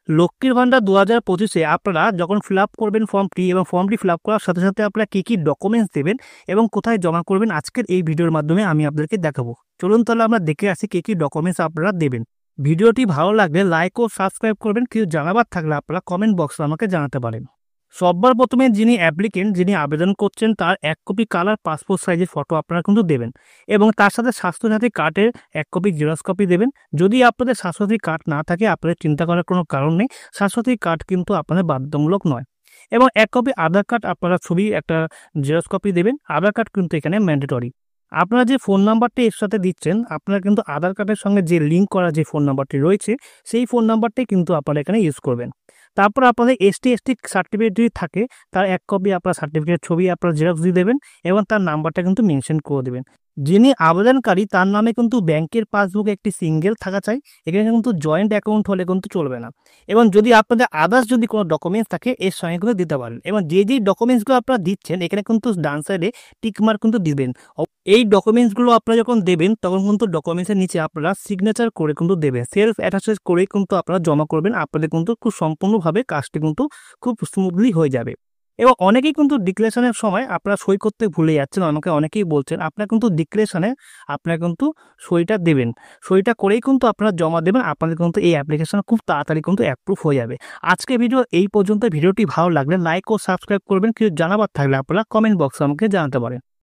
লক্ষ্মীর ভান্ডার 2025-এ আপনারা যখন ফিল আপ করবেন ফর্মটি এবং ফর্মটি ফিল আপ করার সাথে সাথে আপনারা কী কী ডকুমেন্টস দেবেন এবং কোথায় জমা করবেন আজকের এই ভিডিওর মাধ্যমে আমি আপনাদেরকে দেখাবো। চলুন তাহলে আমরা দেখে আসি কী কী ডকুমেন্টস আপনারা দেবেন। ভিডিওটি ভালো লাগলে লাইক ও সাবস্ক্রাইব করবেন। কিছু জানাবার থাকলে আপনারা কমেন্ট বক্সে আমাকে জানাতে পারেন। সবার প্রথমে যিনি অ্যাপ্লিকেন্ট যিনি আবেদন করছেন তার 1 কপি কালার পাসপোর্ট সাইজের ফটো আপনারা কিন্তু দেবেন এবং তার সাথে স্বাস্থ্যসাথী কার্ডের 1 কপি জেরক্স কপি দেবেন। যদি আপনাদের স্বাস্থ্যসাথী কার্ড না থাকে আপনাদের চিন্তা করার কোনো কারণ নেই, স্বাস্থ্যসাথী কার্ড কিন্তু আপনাদের বাধ্যতামূলক নয়। এবং 1 কপি আধার কার্ড আপনারা ছবি একটা জেরক্স কপি দেবেন। আধার কার্ড কিন্তু এখানে ম্যান্ডেটরি। আপনারা যে ফোন নাম্বারটি এর সাথে দিচ্ছেন আপনারা কিন্তু আধার কার্ডের সঙ্গে যে লিঙ্ক করা যে ফোন নাম্বারটি রয়েছে সেই ফোন নাম্বারটাই কিন্তু আপনারা এখানে ইউজ করবেন। তারপর আপনাদের এসটি সার্টিফিকেট যদি থাকে তার 1 কপি আপনার সার্টিফিকেট ছবি আপনারা জেরক্স দিয়ে দেবেন এবং তার নাম্বারটা কিন্তু মেনশন করে দেবেন। যিনি আবেদনকারী তার নামে কিন্তু ব্যাংকের পাসবুকে একটি সিঙ্গেল থাকা চাই। এখানে কিন্তু জয়েন্ট অ্যাকাউন্ট হলে কিন্তু চলবে না। এবং যদি আপনাদের আদার্স যদি কোনো ডকুমেন্টস থাকে এর সঙ্গে কিন্তু দিতে পারেন। এবং যেই ডকুমেন্টসগুলো আপনারা দিচ্ছেন এখানে কিন্তু ডান সাইডে টিকমার্ক কিন্তু দিবেন। এই ডকুমেন্টসগুলো আপনারা যখন দেবেন তখন কিন্তু ডকুমেন্টসের নিচে আপনারা সিগনেচার করে কিন্তু দেবেন। সেলফ অ্যাটাস্টেড করে কিন্তু আপনারা জমা করবেন। আপনাদের কিন্তু খুব সম্পূর্ণভাবে কাজটি কিন্তু খুব স্মুথলি হয়ে যাবে। এবং অনেকেই কিন্তু ডিক্লারেশনের সময় আপনারা সই করতে ভুলে যাচ্ছেন। অনেকেই বলছেন আপনারা কিন্তু ডিক্লারেশনে আপনারা কিন্তু সইটা দেবেন। সইটা করেই কিন্তু আপনারা জমা দেবেন। আপনাদের কিন্তু এই অ্যাপ্লিকেশন খুব তাড়াতাড়ি কিন্তু অ্যাপ্রুভ হয়ে যাবে। আজকে ভিডিও এই পর্যন্ত। ভিডিওটি ভালো লাগলে লাইক ও সাবস্ক্রাইব করবেন। কিছু জানাবার থাকলে আপনারা কমেন্ট বক্সে আমাকে জানাতে পারেন।